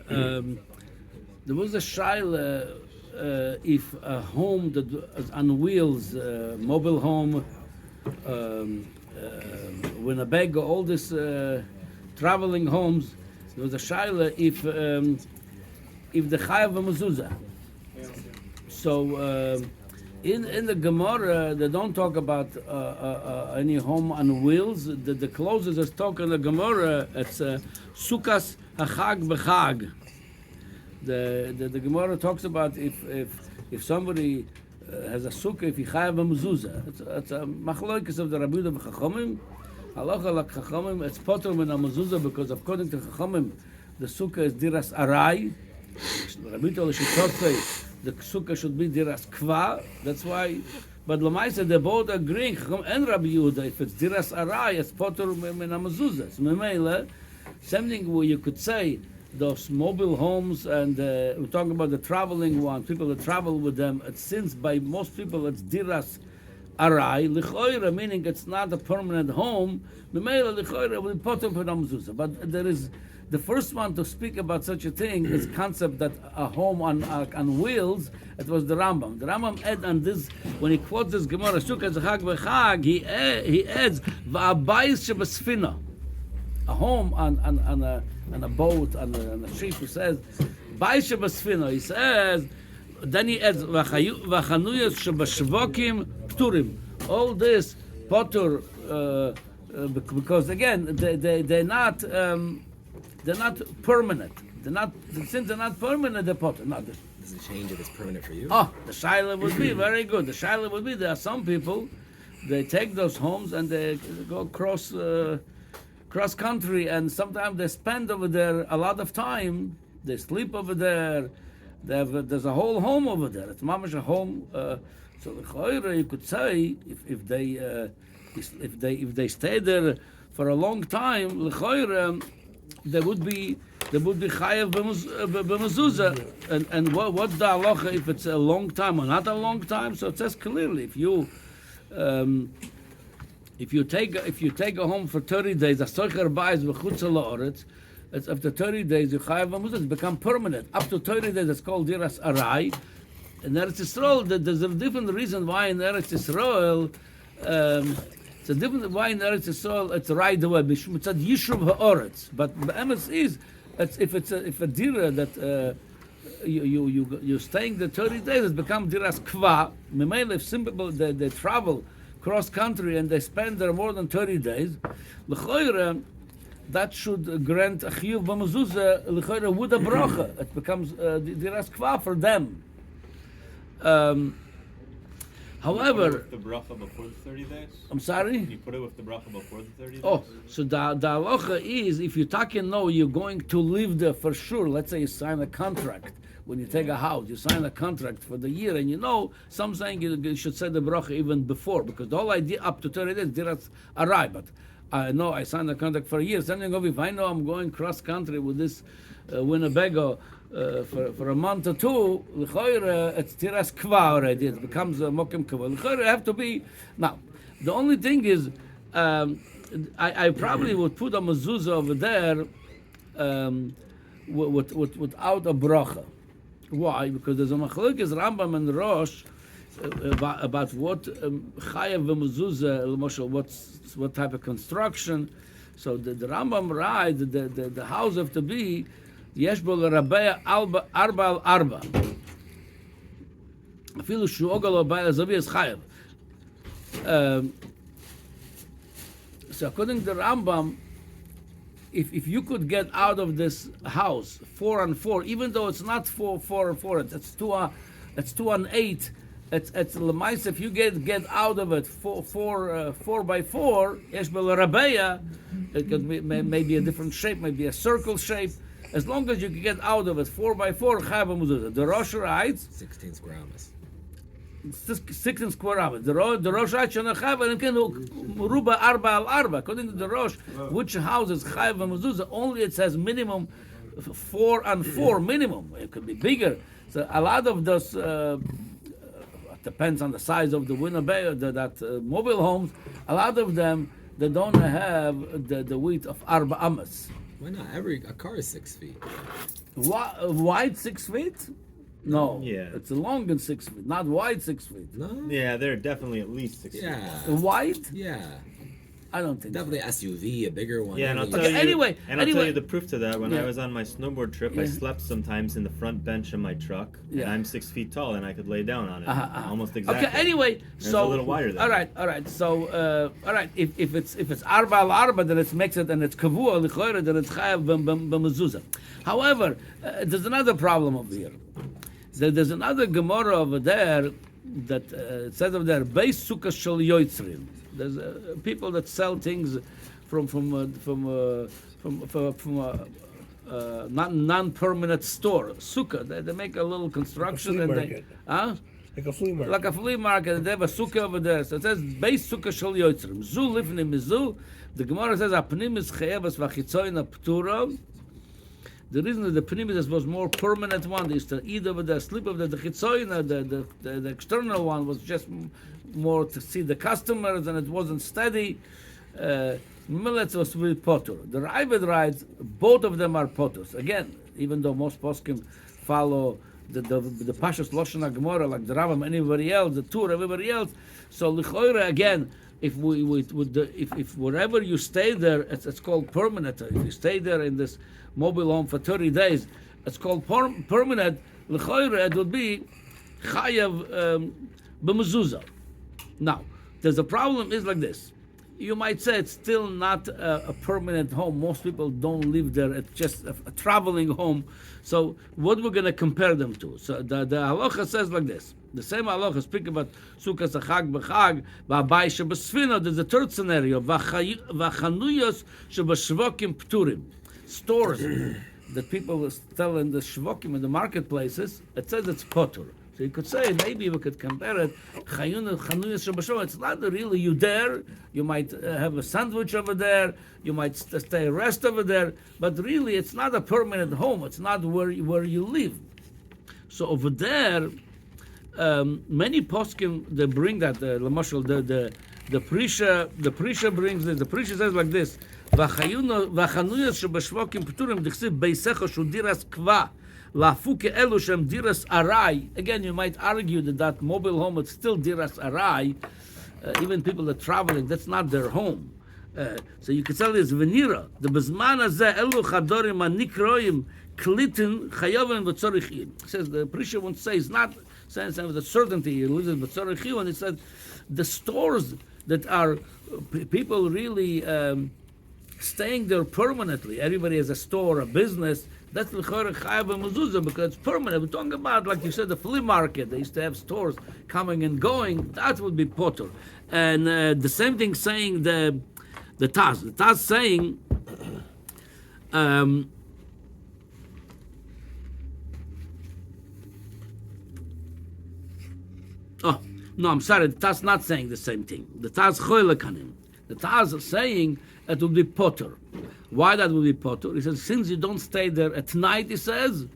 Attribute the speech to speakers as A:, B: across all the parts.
A: There was a shaila if a home that is on wheels, mobile home, Winnebago, all these traveling homes. There was a shaila if the chayav mezuzah. So in the Gemara they don't talk about any home on wheels. The closest is talk in the Gemara. It's sukas hachag b'chag. The Gemara talks about if somebody has a sukkah, if he chayav a mezuzah, it's a machlokes of the Rabbi Yehuda v'Chachamim. Halacha like Chachamim, it's potter min a mezuzah because according to Chachamim, the sukkah is diras arai. Rabbi Yehuda l'shitotei, the sukkah should be diras kva. That's why. But Lamaisa, they both agreeing, Chacham and Rabbi Yehuda, if it's diras arai, it's potter min a mezuzah. It's memela, something where you could say those mobile homes, and we're talking about the traveling one, people that travel with them. Since by most people it's diras arai, lichoira, meaning it's not a permanent home. Memela lichoira will put them for mezuzah. But there is the first one to speak about such a thing is concept that a home on wheels. It was the Rambam. The Rambam adds on this when he quotes this Gemara sukkah zechag v'chag. He adds va'abayis shebasfina, a home on a boat, on a ship. He says bayis shebasfina. He says. Then he adds v'chanuyos shebashvokim pturim. All this potter because again they're not permanent. Since they're not permanent, they're potter. No,
B: does it change if it's permanent for you?
A: Oh, the shaila would be very good. The shaila would be there are some people they take those homes and they go cross country, and sometimes they spend over there a lot of time. They sleep over there. There's a whole home over there. It's mamash a home. So you could say if they stay there for a long time, they would be chayav b'mezuzah. And what's the halacha if it's a long time or not a long time? So it says clearly if you take a home for 30 days, a soicher buys v'chutz la'oretz. It's after 30 days you chayav b'mezuzah. It's become permanent. Up to 30 days it's called diras arai. In Eretz Yisrael, there's a different reason why in Eretz Yisrael. It's a different why in Eretz Yisrael it's right away. It's a yishuv ha'oretz. But the emes is if a dira that you're staying there 30 days, it becomes diras kva. Memele, if some people they travel cross country and they spend there more than 30 days, l'choyre, that should grant a chiyuv b'mezuzah, l'choyre with a bracha. It becomes diras kva for them. However,
C: with the bracha before the 30 days?
A: I'm sorry?
C: You put it with the bracha before the 30 days?
A: Oh, so the halacha is if you talking know you're going to live there for sure. Let's say you sign a contract. When you take a house, you sign a contract for the year, and some saying you should say the bracha even before, because the whole idea up to 30 days, diras arai. But I know I signed a contract for a year. Something of if I know I'm going cross country with this Winnebago for a month or two, it's tiras kva already. It becomes a mokim kva. Have to be now. The only thing is, I probably would put a mezuzah over there without a bracha. Why? Because there's a machlokes Rambam and Rosh about what chayav v'mezuzah, what type of construction. So the Rambam writes the house have to be yesh bo l'rabeya arba al arba. Afilu shu'ogal l'rabeya zavi is chayav. So according to the Rambam, if you could get out of this house 4 and 4, even though it's not 4 and 4, it's 2 and 8. It's lemaisa. If you get out of it 4 by 4, yesh bo l'rabeya, it could be maybe a different shape, maybe a circle shape. As long as you can get out of it 4 by 4, chayav mezuzah. The Rosh writes
B: 16 square amas.
A: 16 square amas. The Rosh writes shana chayav and can ruba arba al arba. According to the Rosh, which houses chayav mezuzah only it says minimum 4 and 4 minimum. It could be bigger. So a lot of those depends on the size of the Winnebago, that mobile homes. A lot of them they don't have the width of arba amas.
B: Why not? A car is 6 feet.
A: Wide 6 feet? No.
C: Yeah.
A: It's long and 6 feet, not wide 6 feet.
B: No?
C: Yeah, they're definitely at least 6 feet.
B: Yeah.
A: Wide?
B: Yeah.
A: I don't think.
B: Definitely SUV, a bigger one.
C: Yeah, and I'll
B: Maybe.
C: tell you.
A: anyway,
C: and I'll tell
A: anyway.
C: you the proof to that. When
A: Yeah.
C: I was on my snowboard trip, I
A: Yeah.
C: slept sometimes in the front bench of my truck, and
A: Yeah.
C: I'm 6 feet tall, and I could lay down on it, almost
A: Okay.
C: exactly.
A: Anyway,
C: It's
A: so
C: a little wider than
A: all right. So all right. If it's arba al arba, then it makes it and it's kavua lichoira, then it's chayav b'mezuzah. However, there's another problem over here. There's another Gemara over there that it says over there, Beis Sukkah Shel Yotzrim. There's people that sell things from non-permanent store, sukkah. They make a little construction
D: Like a flea
A: and
D: market.
A: they,
D: Like a flea market.
A: like a flea market, and they have a sukkah over there. So it says Beis Sukkah Shel Yotzrim. Zu lifnei mizu. The Gemara says Apnim is chayavas v'chitzoyin aptura. The reason that the pnimis was more permanent one, they used to eat over there, sleep over there. The chitzoyin, the external one, was just more to see the customers, and it wasn't steady. Millets was with potter. The Ravid writes, both of them are potters. Again, even though most poskim follow the Pashas Lashon HaGemara, like the Rambam, anybody else, the Tur, everybody else. So L'choira, again, if wherever you stay there, it's called permanent. If you stay there in this mobile home for 30 days, it's called permanent. L'choira, it would be chayav b'mezuzah. Now, there's a problem is like this. You might say it's still not a permanent home. Most people don't live there. It's just a traveling home. So what we're going to compare them to? So the halacha says like this. The same halacha speaking about sukkah achag b'chag, v'abai shebasfina. There's a third scenario. V'chanuyos shebashvokim pturim. Stores that people sell in the shvokim, in the marketplaces. It says it's potur. So you could say, maybe we could compare it. It's not really you there. You might have a sandwich over there. You might stay rest over there. But really, it's not a permanent home. It's not where you live. So over there, many poskim, they bring that. The Prisha brings this. The Prisha says like this. Again, you might argue that mobile home is still diras arai. Even people that are traveling, that's not their home. So you could tell this venira. The bezman hazeh elu chadorim anikroim klitin chayovim v'tzorichin. Says the Prisha won't say it's not saying with a certainty. He lives in v'tzorichin, and he said the stores that are people really staying there permanently. Everybody has a store, a business. That's l'chorah chayav mezuzah because it's permanent. We're talking about, like you said, the flea market. They used to have stores coming and going. That would be potter. And the same thing saying the Taz. The Taz saying. Oh no, I'm sorry. The Taz not saying the same thing. The Taz choylekanim. The Taz is saying it will be potter. Why that will be potter? He says, since you don't stay there at night, he says,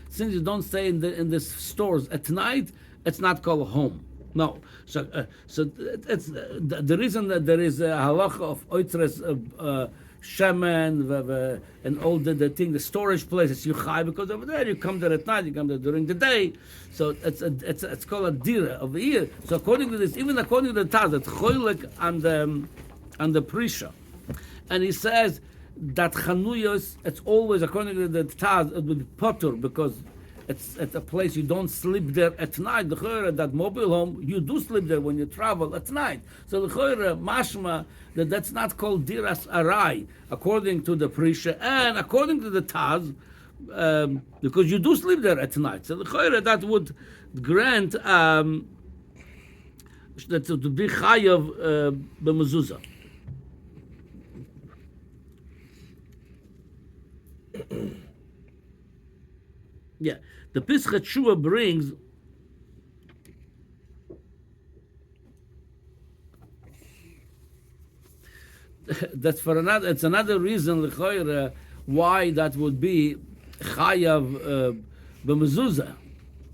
A: since you don't stay in the stores at night, it's not called home. No. So it's the reason that there is a halacha of oitres shemen and all the thing, the storage places you chai, because over there you come there at night, you come there during the day. So it's called a dira over here. So according to this, even according to the Taz, it's choylek and the Prisha. And he says that chanuyos, it's always, according to the Taz, it would be potter because it's a place you don't sleep there at night. That mobile home, you do sleep there when you travel at night. So mashma, that's not called diras arai, according to the Prisha, and according to the Taz, because you do sleep there at night. So that would grant that it would be chayav b'mezuzah. Yeah, the Pesach Shua brings that's for another. It's another reason l'choira why that would be chayav b'mezuzah,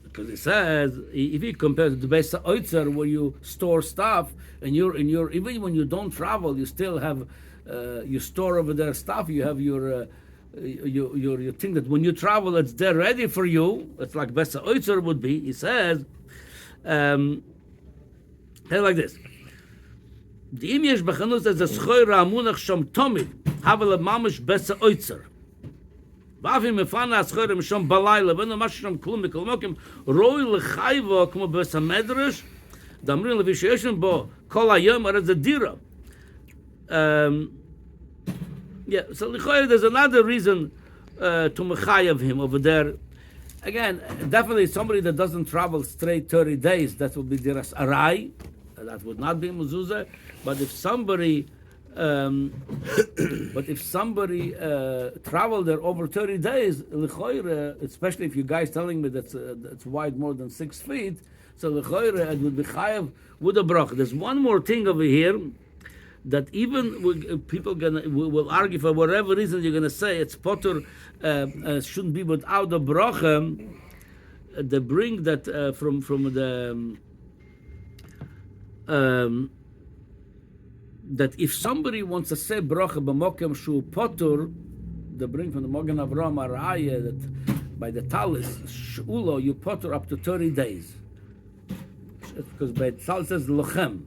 A: because it says if you compare to the Beis Oitzer where you store stuff and you're in even when you don't travel, you still have you store over there stuff. You have your you think that when you travel, it's there ready for you. It's like Besa Oitzer would be. He says, like this. The im yesh bechanus as a schoira amunach shom tomid havel mamish Besa Oitzer. Vavim mefana schoira mishom balayla v'no mashom klum mikol mokim roi lechayva como Besa Medrash damrin levi sheyeshem bo kol hayom aretz adira. Yeah, so there's another reason to mechayev him over there. Again, definitely somebody that doesn't travel straight 30 days, that would be diras arai. That would not be mezuzah. But if somebody, traveled there over 30 days, especially if you guys telling me that's wide more than 6 feet, so it would be chayev with a brach. There's one more thing over here. That even people will argue for whatever reason you're going to say it's potter shouldn't be without the bracha. They bring that from the that if somebody wants to say bracha b'mokem shu potter, they bring from the Mogen Avraham Araya that by the talis shulo you potter up to 30 days because by the talis says lochem.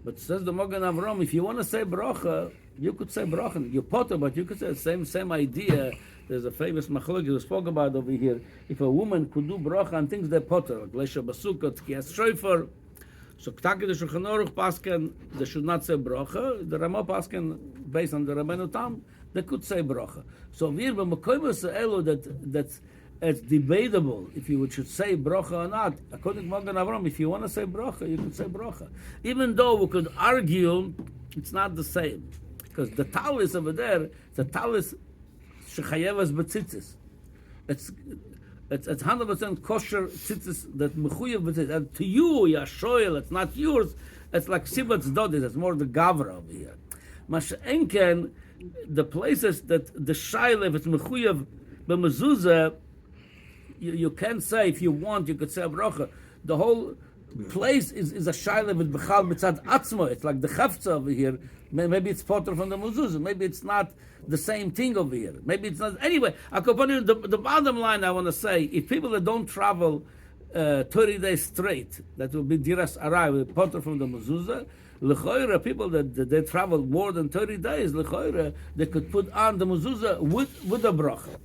A: But says the Mogen Avraham, if you want to say bracha, you could say bracha. You potter, but you could say the same idea. There's a famous machlok we spoke about over here. If a woman could do bracha and things they potter, like leisha basukah, tkiyas shofar, so ktaki the Shulchan Aruch pasken, they should not say bracha. The Rama pasken, based on the Rabbeinu Tam, they could say bracha. So here, that's it's debatable if you should say bracha or not. According to Mogen Avraham, if you want to say bracha, you could say bracha. Even though we could argue, it's not the same. Because the talis over there, the talis shechayevas betzitzis. It's 100% kosher tzitzis that mechuyev betzitzis. And to you, Yashoel, it's not yours. It's like sibatz dodis. It's more the gavra over here. Masha'enken, the places that the shaila, if it's mechuyev b'mezuzah, you can say, if you want, you could say bracha. The whole place is a shaila with bechal mitzad atzmo. It's like the chafza over here. Maybe it's potter from the mezuzah. Maybe it's not the same thing over here. Maybe it's not. Anyway, the bottom line I want to say, if people that don't travel 30 days straight, that will be diras arai with potter from the mezuzah. L'choira, people that they travel more than 30 days, l'choira, they could put on the mezuzah with the bracha.